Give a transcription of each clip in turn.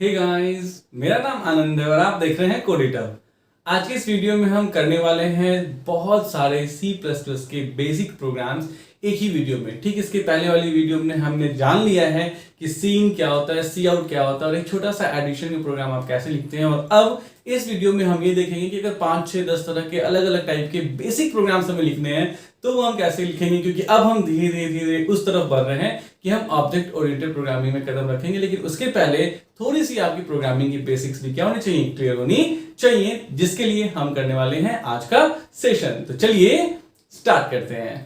Hey guys, मेरा नाम आनंद है और आप देख रहे हैं कोडिटर। आज के इस वीडियो में हम करने वाले हैं बहुत सारे C++ के बेसिक प्रोग्राम्स एक ही वीडियो में। ठीक इसके पहले वाली वीडियो में हमने जान लिया है कि सीन क्या होता है, सी आउट क्या होता है और एक छोटा सा एडिशन का प्रोग्राम आप कैसे लिखते हैं। और अब इस वीडियो में हम ये देखेंगे कि अगर 5, 6, 10 तरह के अलग अलग टाइप के बेसिक प्रोग्राम्स हमें लिखने हैं तो वो हम कैसे लिखेंगे, क्योंकि अब हम धीरे धीरे उस तरफ बढ़ रहे हैं कि हम ऑब्जेक्ट ओरिएंटेड प्रोग्रामिंग में कदम रखेंगे। लेकिन उसके पहले थोड़ी सी आपकी प्रोग्रामिंग की बेसिक्स भी क्या होनी चाहिए, क्लियर होनी चाहिए, जिसके लिए हम करने वाले हैं आज का सेशन। तो चलिए स्टार्ट करते हैं।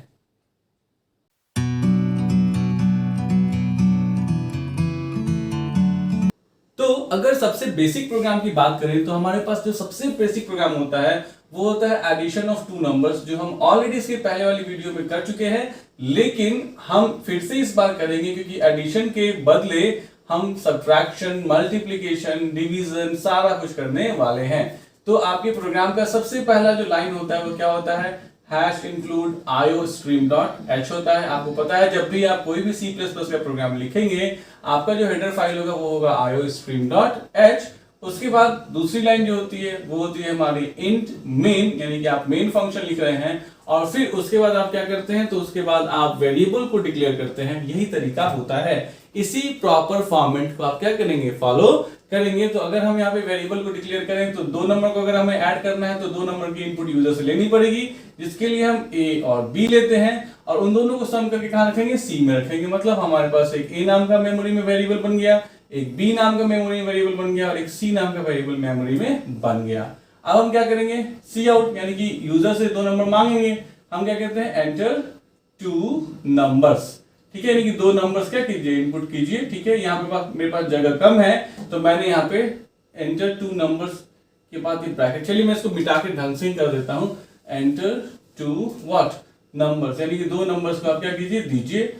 तो अगर सबसे बेसिक प्रोग्राम की बात करें तो हमारे पास जो सबसे बेसिक प्रोग्राम होता है वो होता है एडिशन ऑफ टू नंबर्स, जो हम ऑलरेडी इसके पहले वाली वीडियो में कर चुके हैं, लेकिन हम फिर से इस बार करेंगे क्योंकि एडिशन के बदले हम सब्ट्रैक्शन, मल्टीप्लिकेशन, डिवीजन सारा कुछ करने वाले हैं। तो आपके प्रोग्राम का सबसे पहला जो लाइन होता है वो क्या होता है, हैश इंक्लूड iostream.h होता है। आपको पता है जब भी आप कोई भी C++ का प्रोग्राम लिखेंगे आपका जो हेडर फाइल होगा वो होगा iostream.h। उसके बाद दूसरी लाइन जो होती है वो होती है हमारी int main, यानी कि आप मेन फंक्शन लिख रहे हैं और फिर उसके बाद आप क्या करते हैं, तो उसके बाद आप वेरिएबल को डिक्लेयर करते हैं। यही तरीका होता है। इसी प्रॉपर फॉर्मेट को आप क्या करेंगे, फॉलो करेंगे। तो अगर हम यहाँ पे वेरिएबल को डिक्लेयर करें तो 2 नंबर को अगर हमें ऐड करना है तो 2 नंबर की इनपुट यूजर से लेनी पड़ेगी, जिसके लिए हम a और b लेते हैं और उन दोनों को सम करके कहां रखेंगे, c में रखेंगे। मतलब हमारे पास एक a नाम का मेमोरी में वेरिएबल बन गया, एक b नाम का मेमोरी में वेरिएबल बन गया और एक c नाम का वेरिएबल मेमोरी में बन गया। अब हम क्या करेंगे, सी आउट यानी कि यूजर से 2 नंबर मांगेंगे। हम क्या कहते हैं, एंटर 2 नंबर्स। ठीक है, यानी कि 2 नंबर्स क्या कीजिए, इनपुट कीजिए। ठीक है, यहाँ पे मेरे पास जगह कम है तो मैंने यहाँ पे एंटर 2 नंबर्स के बाद ये ब्रैकेट, चलिए मैं इसको मिटा के ढंग से ही कर देता हूँ। एंटर 2 व्हाट नंबर्स, यानी कि 2 नंबर्स को आप क्या कीजिए, दीजिए।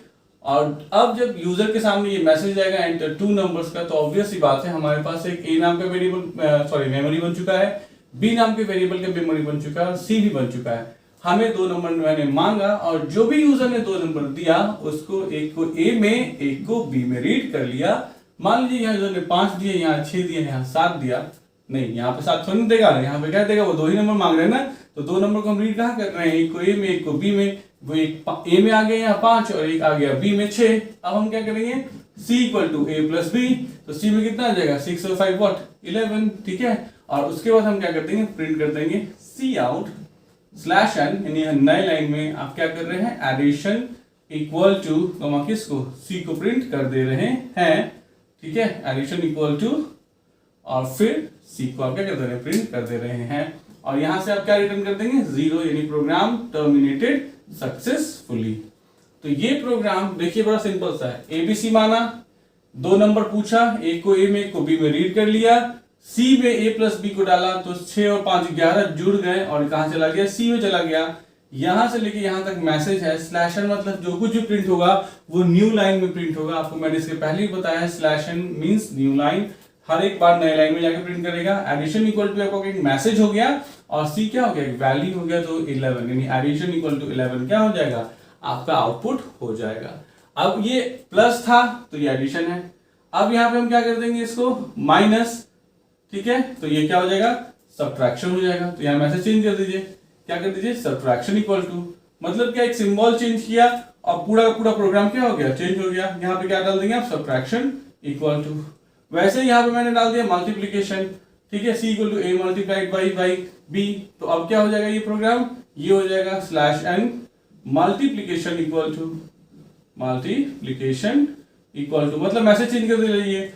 और अब जब यूजर के सामने ये मैसेज आएगा एंटर 2 नंबर्स का, तो ऑब्वियस सी बात है हमारे पास एक a नाम का वेरिएबल मेमोरी बन चुका है, b नाम के वेरिएबल का मेमोरी बन चुका है, c भी बन चुका है। हमें 2 नंबर मैंने मांगा और जो भी यूजर ने 2 नंबर दिया उसको एक को a में एक को b में रीड कर लिया। मान लीजिए यहाँ यूजर ने 5 दिए, यहाँ 6 दिए, यहाँ 7 दिया, नहीं यहाँ पे 7 थोड़ी देगा, यहाँ पे क्या देगा, वो 2 ही नंबर मांग रहे हैं ना। तो 2 नंबर को हम रीड कहाँ कर रहे हैं, एक को a में एक को b में। वो एक a में आ गया यहाँ 5 और एक आ गया b में 6। अब हम क्या करेंगे, c equal to a plus b, तो c में कितना आ जाएगा, 6 और 5 व्हाट 11। ठीक है, और उसके बाद हम क्या कर देंगे, प्रिंट कर देंगे सी आउट स्लैश एन, यानी नए लाइन में आप क्या कर रहे हैं, एडिशन इक्वल टू किसको, सी को प्रिंट कर दे रहे हैं। ठीक है, एडिशन इक्वल टू और फिर सी को आप क्या कर दे रहे हैं, प्रिंट कर दे रहे हैं। और यहां से आप क्या रिटर्न कर देंगे, 0, यानी प्रोग्राम टर्मिनेटेड सक्सेसफुली। तो ये प्रोग्राम देखिए बड़ा सिंपल सा है। एबीसी माना, 2 नंबर पूछा, एक को ए में एक को बी में रीड कर लिया, सी में a प्लस बी को डाला तो 6 और 5 11 जुड़ गए और कहां चला गया, सी में चला गया। यहां से लेके यहां तक मैसेज है, स्लैश एन मतलब जो कुछ भी प्रिंट होगा वो न्यू लाइन में प्रिंट होगा। आपको मैंने इसके पहले ही बताया है, slash n means new line, हर एक बार नए लाइन में जाकर प्रिंट करेगा। एडिशन इक्वल टू आपको एक मैसेज हो गया और सी क्या हो गया, एक वैल्यू हो गया, तो 11, यानी एडिशन इक्वल टू 11 क्या हो जाएगा, आपका आउटपुट हो जाएगा। अब ये प्लस था तो ये एडिशन है। अब यहाँ पे हम क्या कर देंगे, इसको माइनस। ठीक है, तो ये क्या हो जाएगा, सब्ट्रैक्शन हो जाएगा। तो यहाँ मैसेज चेंज कर दीजिए, क्या कर दीजिए, सब्ट्रैक्शन इक्वल टू, मतलब क्या, एक सिंबल चेंज किया और पूरा का पूरा प्रोग्राम क्या हो गया, चेंज हो गया। यहाँ पे क्या डाल देंगे आप, सब्ट्रैक्शन इक्वल टू। वैसे यहाँ पे मैंने डाल दिया मल्टीप्लीकेशन। ठीक है, c equal to a multiplied by b, तो अब क्या हो जाएगा ये प्रोग्राम, ये हो जाएगा slash n multiplication equal to, multiplication equal to, मतलब मैसेज चेंज कर दीजिए।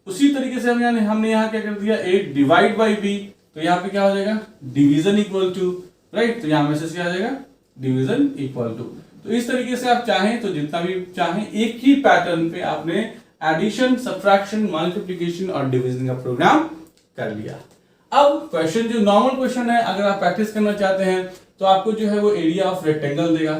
उसी तरीके से हमने यहाँ क्या कर दिया, ए डिवाइड बाई बी, तो यहाँ पे क्या हो जाएगा, डिवीजन इक्वल टू, राइट। तो यहाँ मैसेज क्या आ जाएगा, डिवीजन इक्वल टू। तो इस तरीके से आप चाहें तो जितना भी चाहें एक ही पैटर्न पे आपने एडिशन, सब्ट्रैक्शन, मल्टीप्लिकेशन और डिवीजन का प्रोग्राम कर लिया। अब क्वेश्चन जो नॉर्मल क्वेश्चन है, अगर आप प्रैक्टिस करना चाहते हैं तो आपको जो है वो एरिया ऑफ रेक्टेंगल देगा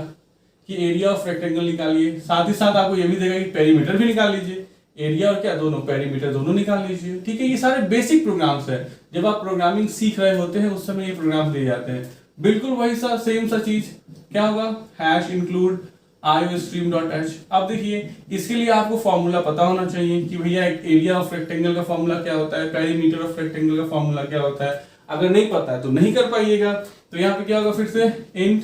कि एरिया ऑफ रेक्टेंगल निकालिए। साथ ही साथ आपको ये भी देगा कि पेरीमीटर भी निकाल लीजिए, एरिया और क्या दोनों, पेरीमीटर दोनों निकाल लीजिए। ठीक है, ये सारे बेसिक प्रोग्राम्स हैं। जब आप प्रोग्रामिंग सीख रहे होते हैं उस समय ये प्रोग्राम्स दिए जाते हैं। बिल्कुल वही सा सेम सा चीज क्या होगा, हैश इंक्लूड iostream.h। अब देखिए इसके लिए आपको फॉर्मूला पता होना चाहिए कि भैया एरिया ऑफ रेक्टेंगल का फॉर्मूला क्या होता है, पेरीमीटर ऑफ रेक्टेंगल का फॉर्मूला क्या होता है। अगर नहीं पता है तो नहीं कर पाइएगा। तो यहाँ पे क्या होगा, फिर से इंट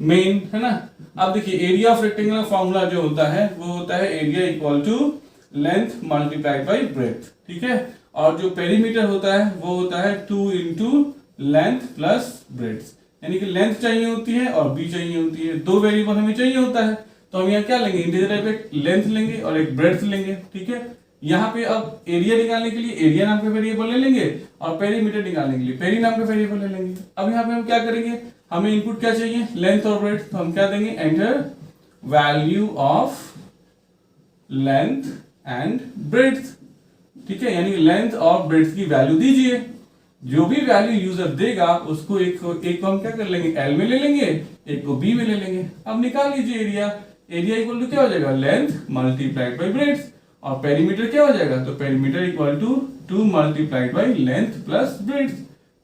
मेन, है ना। अब देखिए एरिया ऑफ रेक्टेंगल का फॉर्मूला जो होता है वो होता है area equal to length multiplied by breadth, ठीक है। और जो पेरीमीटर होता है वो होता है 2 इंटू लेंथ प्लस ब्रेथ, यानी कि लेंथ चाहिए होती है और बी चाहिए होती है, दो वेरिएबल हमें चाहिए होता है। तो हम यहाँ क्या लेंगे, इंटीजर टाइप एक लेंथ लेंगे और एक ब्रेथ लेंगे, ठीक है। यहाँ पे अब एरिया निकालने के लिए एरिया नाम का वेरिएबल ले लेंगे और पेरीमीटर निकालने के लिए पेरी नाम का वेरिएबल ले लेंगे। अब यहाँ पे हम क्या करेंगे, हमें इनपुट क्या चाहिए, लेंथ और ब्रेथ, तो हम क्या देंगे, enter value of length and breadth, ठीक है। यानी लेंथ और ब्रेथ की वैल्यू दीजिए, जो भी वैल्यू यूजर देगा उसको एक को हम क्या कर लेंगे, एल में ले लेंगे, एक को बी में ले लेंगे। अब निकाल लीजिए एरिया, एरिया इक्वल टू क्या हो जाएगा, लेंथ मल्टीप्लाइड बाई ब्रेथ, और पेरीमीटर क्या हो जाएगा, तो perimeter equal to 2 multiplied by length plus breadth.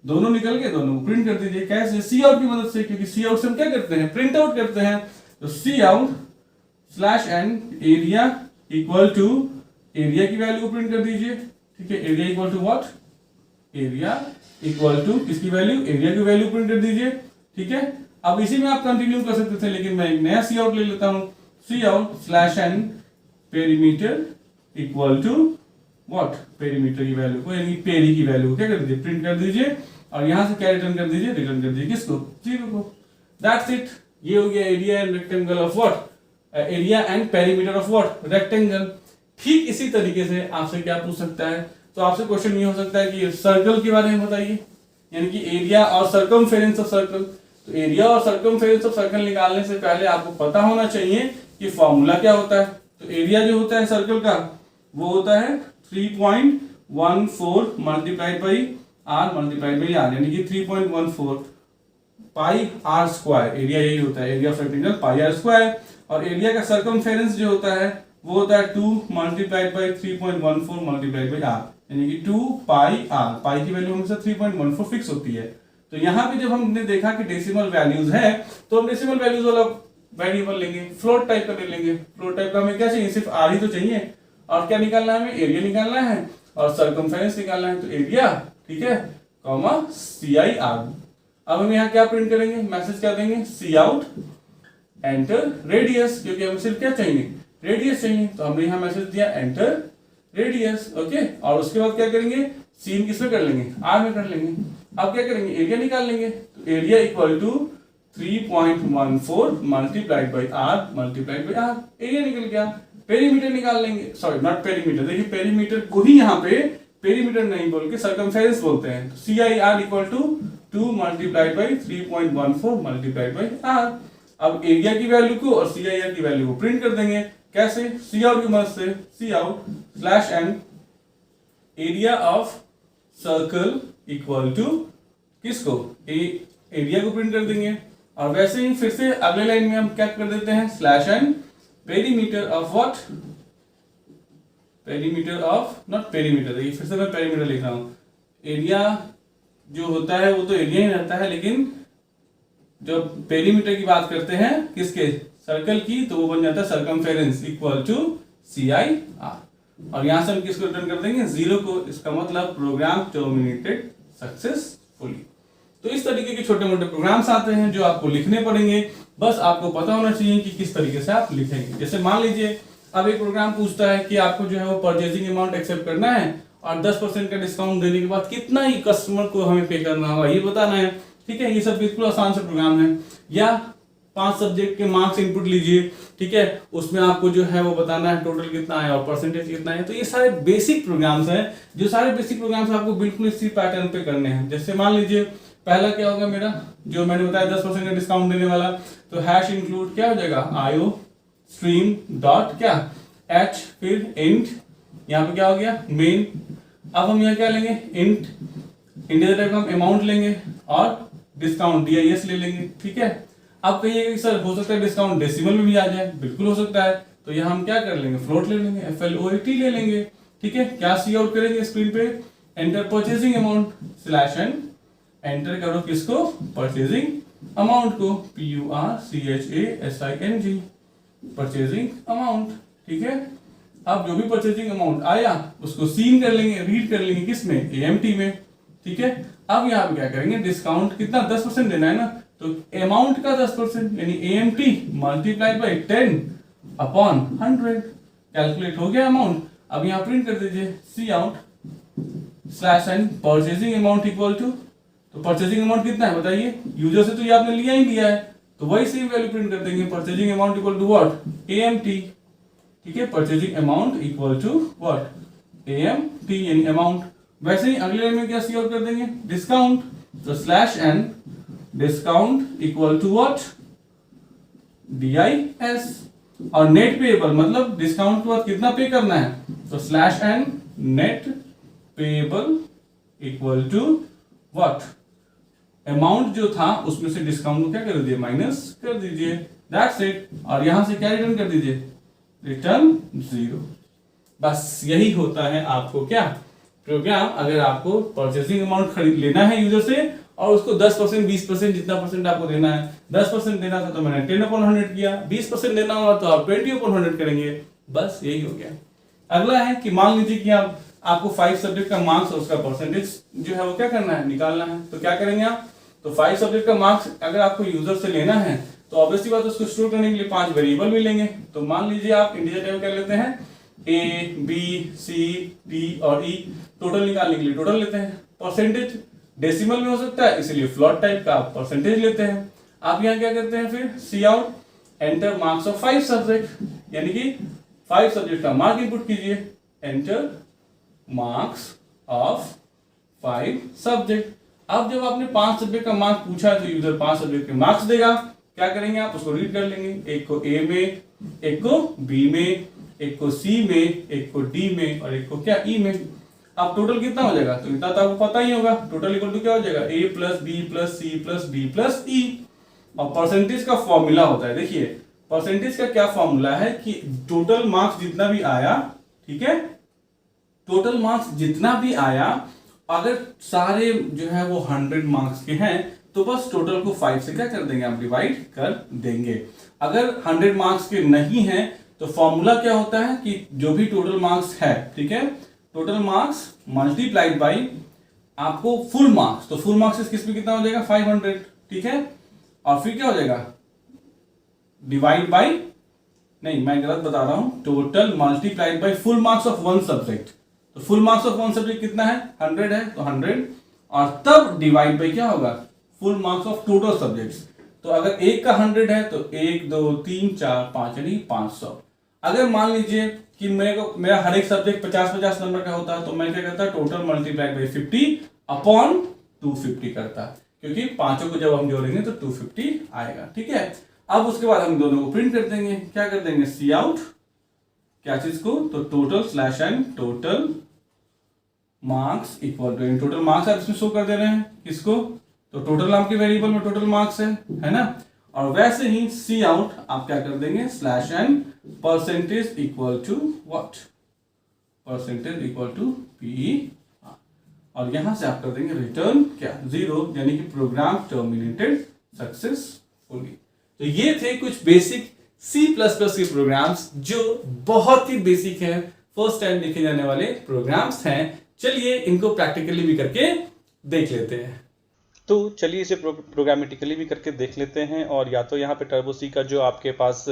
दोनों निकल के दोनों को प्रिंट कर दीजिए, कैसे, सी आउट की मदद से, क्योंकि सी आउट से हम क्या करते हैं, प्रिंट आउट करते हैं। तो cout slash n area equal to, area की वैल्यू को प्रिंट कर दीजिए, ठीक है। Area equal to what, area equal to किसकी वैल्यू, एरिया की वैल्यू प्रिंट कर दीजिए, ठीक है। अब इसी में आप कंटिन्यू कर सकते थे, लेकिन मैं एक नया सी आउट ले लेता हूं, cout slash n perimeter equal to what, perimeter की वैल्यू को, यानी पेरी की वैल्यू को क्या कर दीजिए, प्रिंट कर दीजिए, और यहां से क्या रिटर्न कर दीजिए, रिटर्न कर दीजिए किसको, 0 को। दैट्स इट, ये हो गया area and rectangle of what, area and perimeter of what, rectangle. ठीक इसी तरीके से आपसे क्या पूछ सकता है, तो आपसे क्वेश्चन ये हो सकता है कि सर्कल के बारे में बताइए, यानी कि एरिया और सर्कमफेरेंस ऑफ सर्कल। तो एरिया और सर्कमफेरेंस ऑफ सर्कल निकालने से पहले आपको पता होना चाहिए कि फॉर्मूला क्या होता है। तो एरिया जो होता है सर्कल का वो होता है 3.14 multiplied by r multiplied by r, यानी कि 3.14 पाई आर स्क्वायर, एरिया यही होता है, area of rectangle pi r square. और एरिया का सर्कमफेरेंस जो होता है वो होता है 2 multiplied by 3.14 multiplied by r, यानी कि 2 पाई आर, पाई की वैल्यू हमेशा 3.14 फिक्स होती है। तो यहाँ पे जब हमने देखा कि डेसिमल वैल्यूज है तो हम डेसिमल वैल्यूज वाला वेरिएबल लेंगे, फ्लोट टाइप का ले लेंगे। फ्लोट टाइप का हमें क्या चाहिए, सिर्फ आर ही तो चाहिए, और क्या निकालना है, हमें एरिया निकालना है और सर्कमफेरेंस निकालना है। तो एरिया, ठीक है, कॉमा सी आई आर। अब हम यहाँ क्या प्रिंट करेंगे, मैसेज क्या देंगे, सी आउट एंटर रेडियस, क्योंकि हमें सिर्फ क्या चाहिए, रेडियस चाहिए। तो हमने यहाँ मैसेज दिया एंटर रेडियस, ओके। और उसके बाद क्या करेंगे, सीन किसमें कर लेंगे, आर में कर लेंगे। अब क्या करेंगे, एरिया निकाल लेंगे। तो area equal to 3.14 multiplied by r multiplied by r, area निकल गया। पेरीमीटर निकाल लेंगे, सॉरी नॉट पेरीमीटर, देखिए पेरीमीटर को ही यहाँ पे पेरीमीटर नहीं बोल के सर्कमफेरेंस बोलते हैं। तो c i r equal to 2 multiplied by 3.14 multiplied by r. अब एरिया की वैल्यू को और सी आई आर की वैल्यू को प्रिंट कर देंगे, कैसे, सी आउट की मदद से, cout slash n area of circle equal to किसको, एरिया को प्रिंट कर देंगे। और वैसे ही फिर से अगले लाइन में हम क्या कर देते हैं, slash n perimeter of what, perimeter of not perimeter, देखिए फिर से मैं पेरीमीटर लिख रहा हूं। एरिया जो होता है वो तो एरिया ही रहता है, लेकिन जब पेरीमीटर की बात करते हैं किसके, सर्कल की, तो वो बन जाता है circumference equal to c i r. और यहां से हम किसको रिटर्न कर देंगे, 0 को। इसका मतलब प्रोग्राम टर्मिनेटेड सक्सेसफुली। तो इस तरीके के छोटे मोटे प्रोग्राम्स आते हैं जो आपको लिखने पड़ेंगे, बस आपको पता होना चाहिए कि किस तरीके से आप लिखेंगे। जैसे मान लीजिए अब एक प्रोग्राम पूछता है कि आपको जो है वो परचेजिंग अमाउंट एक्सेप्ट करना है और 10% का डिस्काउंट देने के बाद कितना ही कस्टमर को हमें पे करना होगा ये बताना है, ठीक है। ये सब बिल्कुल आसान से प्रोग्राम है। या 5 सब्जेक्ट के मार्क्स इनपुट लीजिए, ठीक है, उसमें आपको जो है वो बताना है टोटल कितना है और परसेंटेज कितना है। तो ये सारे बेसिक प्रोग्राम्स हैं, जो सारे बेसिक प्रोग्राम्स आपको बिल्कुल इसी पैटर्न पे करने हैं। जैसे मान लीजिए पहला क्या होगा मेरा, जो मैंने बताया 10% का डिस्काउंट देने वाला, तो हैश इंक्लूड क्या हो जाएगा, आईओ स्ट्रीम डॉट क्या एच, फिर इंट, यहाँ पे क्या हो गया मेन। अब हम यहाँ क्या लेंगे, इंट इंटीजर टाइप का हम अमाउंट लेंगे और डिस्काउंट DIS ले लेंगे, ठीक है। अब कहिए सर हो सकता है डिस्काउंट डेसिमल में भी आ जाए, बिल्कुल हो सकता है। तो यहाँ हम क्या कर लेंगे, फ्लोट ले लेंगे, FLOAT ले लेंगे, ठीक है। क्या सी आउट करेंगे स्क्रीन पे, enter purchasing amount slash n, enter करो किसको, परचेजिंग अमाउंट को, PURCHASING। परचेजिंग अमाउंट, ठीक है। अब जो भी परचेजिंग अमाउंट आया उसको सीन कर लेंगे, रीड कर लेंगे किसमें, एएमटी में, ठीक है। अब यहाँ पे क्या करेंगे, डिस्काउंट कितना 10% देना है ना, तो अमाउंट का 10% यानी AMT multiplied by 10 upon 100, calculate हो गया अमाउंट। अब यहाँ प्रिंट कर दीजिए cout slash n purchasing amount equal to, तो परचेजिंग अमाउंट कितना है बताइए, यूजर से तो ये आपने लिया ही लिया है, तो वही सेम वैल्यू प्रिंट कर देंगे, purchasing amount equal to what, AMT, ठीक है। Purchasing amount equal to what, AMT यानी अमाउंट। वैसे ही अगले लाइन में क्या सी आउट कर देंगे, डिस्काउंट, तो slash n discount equal to what, DIS, और नेट पेएबल मतलब डिस्काउंट के बाद कितना पे करना है, तो slash n net payable equal to what, amount जो था उसमें से डिस्काउंट को क्या कर दीजिए, माइनस कर दीजिए, दैट्स इट। और यहां से क्या रिटर्न कर दीजिए, रिटर्न 0। बस यही होता है आपको क्या प्रोग्राम, अगर आपको परचेसिंग अमाउंट खरीद लेना है यूजर से और उसको 10% 20% जितना परसेंट आपको देना है, 10% देना था तो मैंने 10/100 किया, 20% देना होगा तो आप 20/100 करेंगे, बस यही हो गया। अगला है कि मान लीजिए कि आपको 5 सब्जेक्ट का मार्क्स और उसका परसेंटेज जो है वो क्या करना है, निकालना है, तो क्या करेंगे आप, तो 5 सब्जेक्ट का मार्क्स अगर आपको यूजर से लेना है तो ऑब्वियसली बात उसको स्टोर करने के लिए 5 वेरिएबल भी लेंगे। तो मान लीजिए आप इंटीजर टाइप कर लेते हैं, A, B, C, D और E, टोटल निकालने के लिए टोटल लेते हैं। परसेंटेज डेसिमल में हो सकता है इसलिए फ्लोट टाइप का आप परसेंटेज लेते हैं। आप यहाँ क्या करते हैं फिर, cout enter marks of 5 subject, यानी कि 5 सब्जेक्ट का मार्क इनपुट कीजिए, एंटर मार्क्स ऑफ 5 सब्जेक्ट। अब जब आपने 5 सब्जेक्ट का मार्क्स पूछा तो यूजर 5 सब्जेक्ट के मार्क्स देगा, क्या करेंगे आप उसको रीड कर लेंगे, एक को ए में, एक को बी में, एक को सी में, एक को डी में और एक को क्या ई में। अब टोटल कितना हो जाएगा, तो इतना तो आपको पता ही होगा, टोटल इक्वल टू क्या हो जाएगा, a plus b plus c plus d plus e. और परसेंटेज का फॉर्मूला होता है, देखिए परसेंटेज का क्या फॉर्मूला है कि टोटल मार्क्स जितना भी आया, ठीक है, टोटल मार्क्स जितना भी आया अगर सारे जो है वो 100 मार्क्स के हैं तो बस टोटल को 5 से क्या कर देंगे, आप डिवाइड कर देंगे। अगर 100 मार्क्स के नहीं हैं तो फॉर्मूला क्या होता है कि जो भी टोटल मार्क्स है, ठीक है, टोटल मार्क्स मल्टीप्लाइड बाई आपको फुल मार्क्स, तो फुल मार्क्स किस पे कितना हो जाएगा 500, ठीक है, और फिर क्या हो जाएगा डिवाइड बाई, नहीं मैं गलत बता रहा हूं, total multiplied by full marks of 1 subject. तो फुल मार्क्स ऑफ 1 सब्जेक्ट कितना है 100 है, तो 100 और तब डिवाइड बाई क्या होगा full marks of total subjects. तो अगर एक का 100 है तो 1 2 3 4 5 यानी 500। अगर मान लीजिए कि मेरा हर एक सब्जेक्ट 50-50 नंबर का होता तो मैं क्या करता, टोटल मल्टीप्लाइड बाई 50 अपॉन 250 करता, क्योंकि पांचों को जब हम जोड़ेंगे तो 250 आएगा, ठीक है। अब उसके बाद हम दोनों को प्रिंट कर देंगे, क्या कर देंगे, सी आउट क्या चीज को, तो total slash n total marks equal to, total marks आप इसमें शो कर दे रहे हैं किसको, तो टोटल आपके वेरिएबल में टोटल मार्क्स है ना। और वैसे ही सी आउट आप क्या कर देंगे, slash n percentage equal to what, percentage equal to p, और यहां से आप कर देंगे रिटर्न क्या 0, यानी कि प्रोग्राम टर्मिनेटेड सक्सेसफुली। तो ये थे कुछ बेसिक C++ के प्रोग्राम्स जो बहुत ही बेसिक हैं, फर्स्ट टाइम लिखे जाने वाले प्रोग्राम्स हैं। चलिए इनको प्रैक्टिकली भी करके देख लेते हैं। तो चलिए इसे प्रोग्रामेटिकली भी करके देख लेते हैं। और या तो यहाँ पे टर्बो सी का जो आपके पास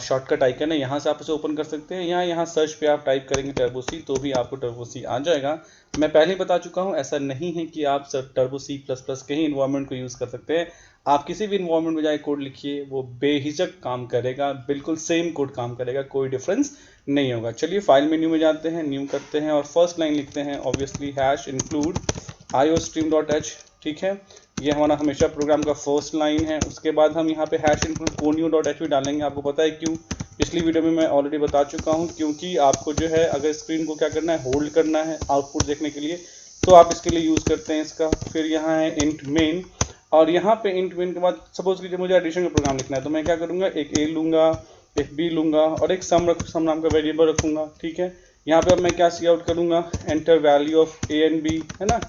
शॉर्टकट आइकन है, यहाँ से आप इसे ओपन कर सकते हैं, यहाँ सर्च पे आप टाइप करेंगे टर्बो सी तो भी आपको टर्बो सी आ जाएगा। मैं पहले ही बता चुका हूँ, ऐसा नहीं है कि आप टर्बो C++ के ही इन्वायरमेंट को यूज़ कर सकते हैं। आप किसी भी इन्वायरमेंट में जाए कोड लिखिए, वो बेहिचक काम करेगा, बिल्कुल सेम कोड काम करेगा, कोई डिफरेंस नहीं होगा। चलिए फाइल मेन्यू में जाते हैं, न्यू करते हैं और फर्स्ट लाइन लिखते हैं ऑब्वियसली #include iostream.h, ठीक है, ये हमारा हमेशा प्रोग्राम का फर्स्ट लाइन है। उसके बाद हम यहाँ पे #include conio.h भी डालेंगे। आपको पता है क्यों, पिछली वीडियो में मैं ऑलरेडी बता चुका हूँ, क्योंकि आपको जो है अगर स्क्रीन को क्या करना है, होल्ड करना है आउटपुट देखने के लिए, तो आप इसके लिए यूज़ करते हैं इसका। फिर यहाँ है int main, और यहाँ पे int main के बाद सपोज कीजिए मुझे एडिशन का प्रोग्राम लिखना है, तो मैं क्या करूँगा, एक a लूँगा, एक b लूँगा और एक सम नाम का वेरिएबल रखूँगा, ठीक है। यहाँ पे अब मैं क्या सी आउट करूँगा, enter value of a and b, है ना,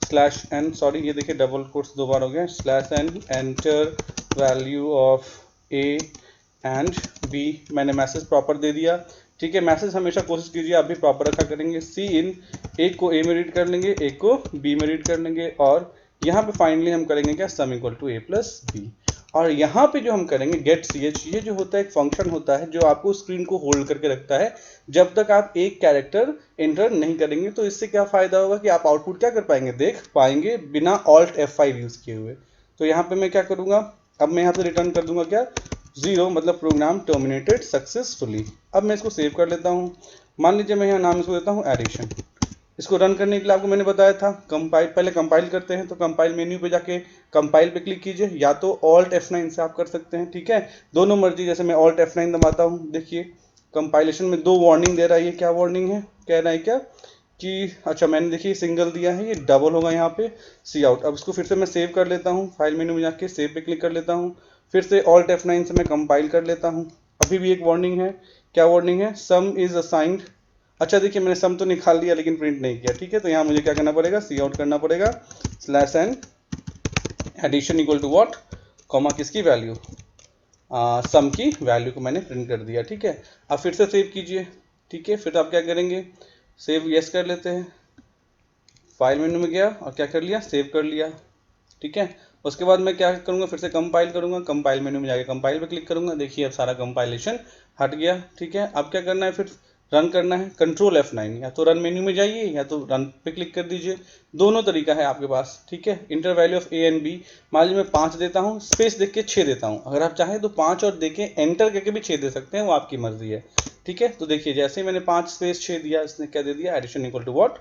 स्लैश एन, सॉरी ये देखिए डबल कोट्स 2 बार हो गए, slash n enter value of a and b, मैंने मैसेज प्रॉपर दे दिया, ठीक है। मैसेज हमेशा कोशिश कीजिए आप भी प्रॉपर रखा करेंगे। सी इन, एक को ए में रीड कर लेंगे, एक को बी में रीड कर लेंगे, और यहाँ पे फाइनली हम करेंगे क्या, sum equal to a plus b. और यहाँ पे जो हम करेंगे गेट सी एच, ये जो होता है एक फंक्शन होता है जो आपको स्क्रीन को होल्ड करके रखता है जब तक आप एक कैरेक्टर एंटर नहीं करेंगे। तो इससे क्या फायदा होगा कि आप आउटपुट क्या कर पाएंगे, देख पाएंगे बिना ऑल्ट F5 यूज किए हुए। तो यहाँ पे मैं क्या करूंगा, अब मैं यहाँ पे रिटर्न कर दूंगा क्या, 0, मतलब प्रोग्राम टर्मिनेटेड सक्सेसफुली। अब मैं इसको सेव कर लेता हूँ। मान लीजिए मैं यहाँ नाम इसको देता हूँ एडिशन। इसको रन करने के लिए आपको मैंने बताया था कंपाइल, पहले कंपाइल करते हैं तो कंपाइल मेन्यू पे जाके कंपाइल पे क्लिक कीजिए, या तो ऑल्ट F9 से आप कर सकते हैं, ठीक है, दोनों मर्जी। जैसे मैं ऑल्ट F9 दबाता हूँ, देखिए कंपाइलेशन में 2 वार्निंग दे रहा है। ये क्या वार्निंग है, कह रहा है क्या कि अच्छा मैंने देखिए सिंगल दिया है, ये डबल होगा यहाँ पे सी आउट। अब इसको फिर से मैं सेव कर लेता हूँ, फाइल मेन्यू में जाके सेव पे क्लिक कर लेता हूँ, फिर से ऑल्ट F9 से मैं कंपाइल कर लेता हूँ। अभी भी एक वार्निंग है, क्या वार्निंग है, सम इज असाइंड। अच्छा देखिए मैंने सम तो निकाल लिया लेकिन प्रिंट नहीं किया, ठीक है। तो यहाँ मुझे क्या करना पड़ेगा, सी आउट करना पड़ेगा, slash n addition equal to what, comma किसकी वैल्यू, सम की वैल्यू को मैंने प्रिंट कर दिया, ठीक है। अब फिर से सेव कीजिए, ठीक है। फिर आप क्या करेंगे, सेव यस कर लेते हैं, फाइल मेन्यू में गया और क्या कर लिया, सेव कर लिया, ठीक है। उसके बाद मैं क्या करूँगा, फिर से कंपाइल करूँगा, कंपाइल मेन्यू में जाके कंपाइल पे क्लिक करूँगा, देखिए अब सारा कंपाइलेशन हट गया, ठीक है। अब क्या करना है, फिर रन करना है, कंट्रोल F9, या तो रन मेन्यू में जाइए या तो रन पे क्लिक कर दीजिए, दोनों तरीका है आपके पास, ठीक है। Enter value of a and b, मान लीजिए मैं 5 देता हूँ, स्पेस देख के 6 देता हूँ, अगर आप चाहें तो 5 और देके एंटर करके भी 6 दे सकते हैं, वो आपकी मर्जी है, ठीक है। तो देखिए जैसे ही मैंने 5 स्पेस 6 दिया, इसने क्या दे दिया, एडिशन इक्वल टू व्हाट,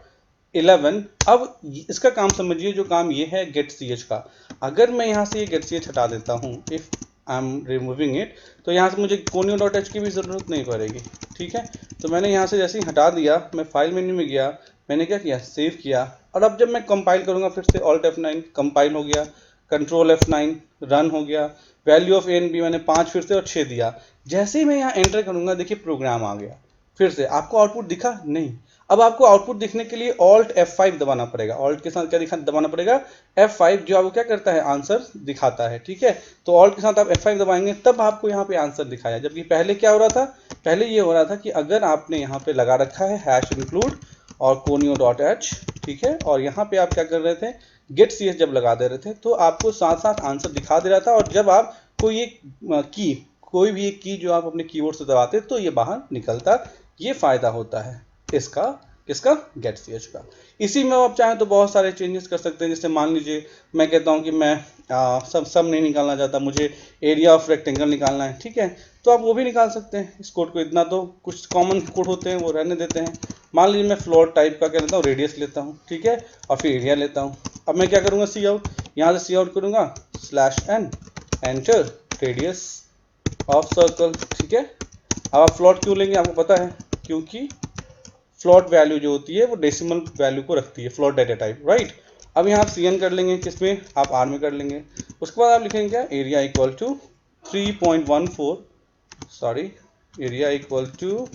11। अब इसका काम समझिए, जो काम ये है गेट सी एच का, अगर मैं यहाँ से ये गेट सी एच हटा देता हूँ, if I am removing it, तो यहाँ से मुझे कोनियो डॉट एच की भी ज़रूरत नहीं पड़ेगी, ठीक है। तो मैंने यहाँ से जैसे ही हटा दिया, मैं फाइल मेन्यू में गया, मैंने क्या किया, सेव किया, और अब जब मैं कंपाइल करूँगा फिर से ऑल्ट F9, कंपाइल हो गया, कंट्रोल F9, रन हो गया, value of a and b मैंने 5 फिर से और 6 दिया। जैसे ही मैं यहाँ एंटर करूँगा, देखिए प्रोग्राम आ गया, फिर से आपको आउटपुट दिखा नहीं। अब आपको आउटपुट दिखने के लिए ऑल्ट F5 दबाना पड़ेगा, ऑल्ट के साथ क्या दबाना पड़ेगा, F5, जो आपको क्या करता है, आंसर दिखाता है, ठीक है। तो ऑल्ट के साथ आप F5 दबाएंगे तब आपको यहाँ पे आंसर दिखाया, जबकि पहले क्या हो रहा था, पहले ये हो रहा था कि अगर आपने यहाँ पे लगा रखा है हैश इंक्लूड और कोनियो डॉट एच, ठीक है, और यहाँ पे आप क्या कर रहे थे, गेट सी एच जब लगा दे रहे थे तो आपको साथ साथ आंसर दिखा दे रहा था, और जब आप कोई एक की, कोई भी एक की जो आप अपने कीबोर्ड से दबाते तो ये बाहर निकलता। ये फायदा होता है इसका, किसका, गेट सी एच का। इसी में आप चाहें तो बहुत सारे चेंजेस कर सकते हैं, जैसे मान लीजिए मैं कहता हूँ कि मैं सब नहीं निकालना चाहता, मुझे एरिया ऑफ रेक्टेंगल निकालना है, ठीक है, तो आप वो भी निकाल सकते हैं इस कोड को। इतना तो कुछ कॉमन कोड होते हैं वो रहने देते हैं। मान लीजिए मैं फ्लोर टाइप का क्या लेता हूँ, रेडियस लेता हूँ, ठीक है, और फिर एरिया लेता हूँ। अब मैं क्या करूँगा, सी आउट, यहाँ से सी आउट करूँगा, slash n enter radius of circle, ठीक है। अब आप फ्लोट क्यों लेंगे, आपको पता है, क्योंकि फ्लोट वैल्यू जो होती है वो डेसिमल वैल्यू को रखती है, फ्लोट डाटा टाइप, राइट। अब यहाँ आप CN कर लेंगे, किसमें, आप R में कर लेंगे। उसके बाद आप लिखेंगे क्या, area equal to 3.14, sorry, area equal to,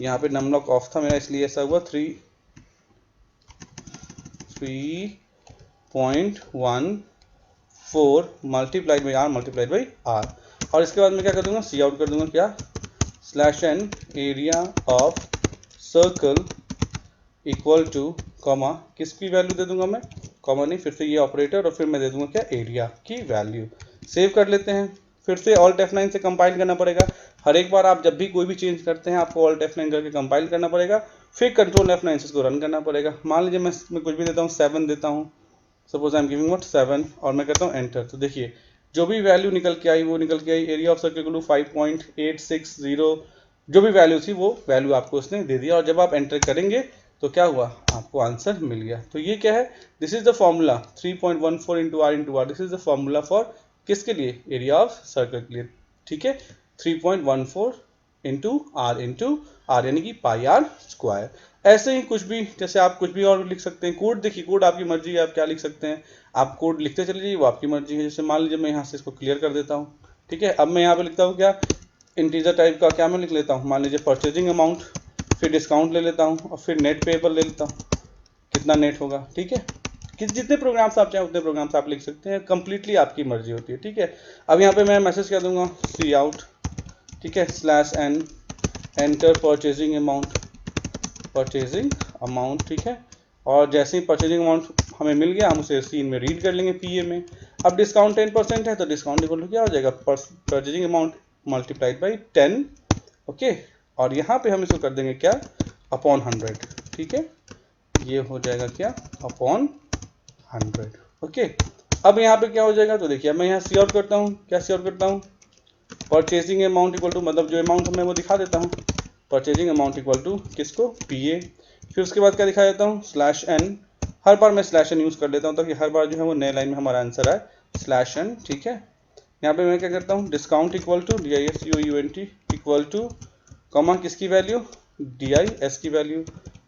यहाँ पे नम लॉक ऑफ था मेरा इसलिए ऐसा हुआ, 3.14 multiplied by R multiplied by R। और इसके बाद मैं क्या कर दूंगा, सी आउट कर दूंगा, क्या, slash n area of circle equal to, comma किसकी वैल्यू दे दूंगा मैं, कॉमा नहीं, फिर से ये ऑपरेटर, और फिर मैं दे दूंगा क्या, एरिया की वैल्यू। सेव कर लेते हैं, फिर से ऑल्ट F9 से कंपाइल करना पड़ेगा। हर एक बार आप जब भी कोई भी चेंज करते हैं आपको ऑल्ट F9 करके कंपाइल करना पड़ेगा, फिर कंट्रोल F9 से इसको रन करना पड़ेगा। मान लीजिए मैं कुछ भी देता हूँ, 7 देता हूँ, suppose I am giving what 7, और मैं कहता हूँ एंटर। तो देखिए जो भी वैल्यू निकल के आई वो निकल के आई, एरिया ऑफ सर्कल को 5.860, जो भी वैल्यू थी वो वैल्यू आपको उसने दे दिया, और जब आप एंटर करेंगे तो क्या हुआ, आपको आंसर मिल गया। तो ये क्या है, this is the formula 3.14 into r into r, this is the formula for किसके लिए, एरिया ऑफ सर्कल के लिए, ठीक है। 3.14 इंटू आर, यानी कि पाई आर स्क्वायर। ऐसे ही कुछ भी, जैसे आप कुछ भी और लिख सकते हैं। कोड देखिए, कोड आपकी मर्जी है, आप क्या लिख सकते हैं, आप कोड लिखते चले जाइए, वो आपकी मर्जी है। जैसे मान लीजिए मैं यहाँ से इसको क्लियर कर देता हूँ, ठीक है। अब मैं यहाँ पे लिखता हूँ क्या, इंटीजर टाइप का क्या मैं लिख लेता हूँ, मान लीजिए परचेजिंग अमाउंट, फिर डिस्काउंट ले लेता हूँ, और फिर नेट पेएबल ले लेता हूँ, कितना नेट होगा, ठीक है। जितने प्रोग्राम्स आप चाहें उतने प्रोग्राम्स आप लिख सकते हैं, कंप्लीटली आपकी मर्जी होती है, ठीक है। अब यहाँ पे मैं मैसेज क्या दूंगा, सी आउट ठीक है, /n एंटर परचेजिंग अमाउंट, ठीक है। और जैसे ही परचेजिंग अमाउंट हमें मिल गया, हम उसे सीन में रीड कर लेंगे पीए में। अब डिस्काउंट 10% है तो डिस्काउंट इक्वल टू क्या हो जाएगा, purchasing amount multiplied by 10, okay. और यहाँ पे हम इसको कर देंगे क्या, अपॉन 100, ठीक है, ये हो जाएगा क्या, अपॉन 100, ओके। अब यहाँ पे क्या हो जाएगा, तो देखिए मैं यहाँ सी आउट करता हूँ, क्या सी आउट करता हूँ, परचेजिंग अमाउंट इक्वल टू, मतलब जो अमाउंट हमें वो दिखा देता हूँ, परचेजिंग अमाउंट इक्वल टू किसको, पीए। फिर उसके बाद क्या दिखा देता हूँ, /n, हर बार मैं /n यूज़ कर लेता हूँ ताकि हर बार जो है वो नए लाइन में हमारा आंसर आए, /n, ठीक है। यहाँ पे मैं क्या करता हूँ, discount equal to DISCOUNT equal to comma किसकी वैल्यू, DIS की वैल्यू।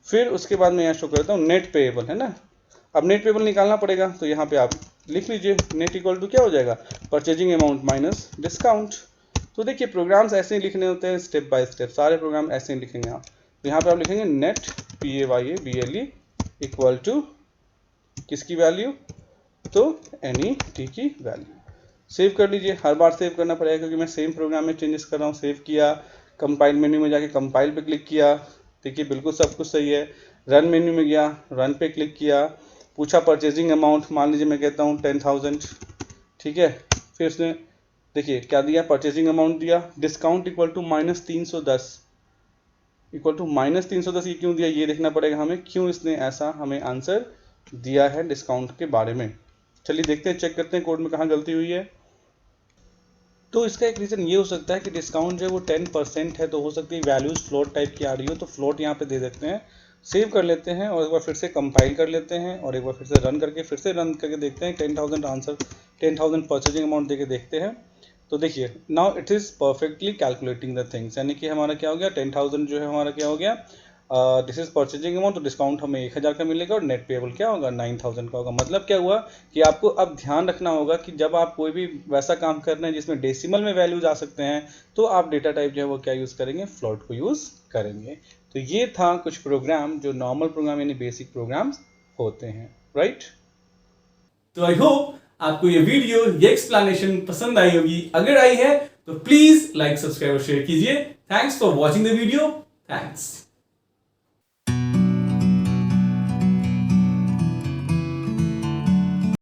फिर उसके बाद मैं यहाँ शो करता हूँ नेट पेएबल, है ना। अब नेट पेएबल निकालना पड़ेगा, तो यहाँ पे आप लिख लीजिए नेट इक्वल टू क्या हो जाएगा, परचेजिंग अमाउंट माइनस डिस्काउंट। तो देखिए प्रोग्राम्स ऐसे ही लिखने होते हैं, स्टेप बाय स्टेप सारे प्रोग्राम ऐसे ही लिखेंगे आप। तो यहाँ पे आप लिखेंगे नेट PAYABLE इक्वल टू किसकी वैल्यू, तो NET की वैल्यू। सेव कर लीजिए, हर बार सेव करना पड़ेगा क्योंकि मैं सेम प्रोग्राम में चेंजेस कर रहा हूँ। सेव किया, कंपाइल मेन्यू में जाके कंपाइल पे क्लिक किया, देखिए बिल्कुल सब कुछ सही है। रन मेन्यू में गया, रन पे क्लिक किया, पूछा परचेजिंग अमाउंट, मान लीजिए मैं कहता हूँ 10,000, ठीक है। फिर उसने देखिए क्या दिया, परचेजिंग अमाउंट दिया, discount equal to -310 equal to -310, ये क्यों दिया ये देखना पड़ेगा हमें, क्यों इसने ऐसा हमें आंसर दिया है डिस्काउंट के बारे में। चलिए देखते हैं, चेक करते हैं कोड में कहाँ गलती हुई है। तो इसका एक रीज़न ये हो सकता है कि डिस्काउंट जो है वो 10% है, तो हो सकती है वैल्यूज फ्लोट टाइप की आ रही हो, तो फ्लोट यहाँ पे दे देते हैं। सेव कर लेते हैं और एक बार फिर से कंपाइल कर लेते हैं और एक बार फिर से रन करके देखते हैं 10,000 आंसर, 10,000 परचेजिंग अमाउंट देके देखते हैं। तो देखिए now it is perfectly calculating the things, यानी कि हमारा क्या हो गया, 10,000 जो है हमारा क्या हो गया, दिस इज परचेजिंग अमाउंट, तो डिस्काउंट हमें 1,000 का मिलेगा और नेट पेएबल क्या होगा, 9,000 का होगा। मतलब क्या हुआ कि आपको अब ध्यान रखना होगा कि जब आप कोई भी वैसा काम कर रहे हैं जिसमें डेसिमल में वैल्यूज आ सकते हैं, तो आप डेटा टाइप जो है वो क्या यूज़ करेंगे, फ्लोट को यूज़ करेंगे। तो ये था कुछ प्रोग्राम जो नॉर्मल प्रोग्राम यानी बेसिक प्रोग्राम्स होते हैं, राइट। तो आई होप आपको ये वीडियो, ये एक्सप्लेनेशन पसंद आई होगी। अगर आई है तो प्लीज लाइक, सब्सक्राइब और शेयर कीजिए। Thanks for watching the video. Thanks.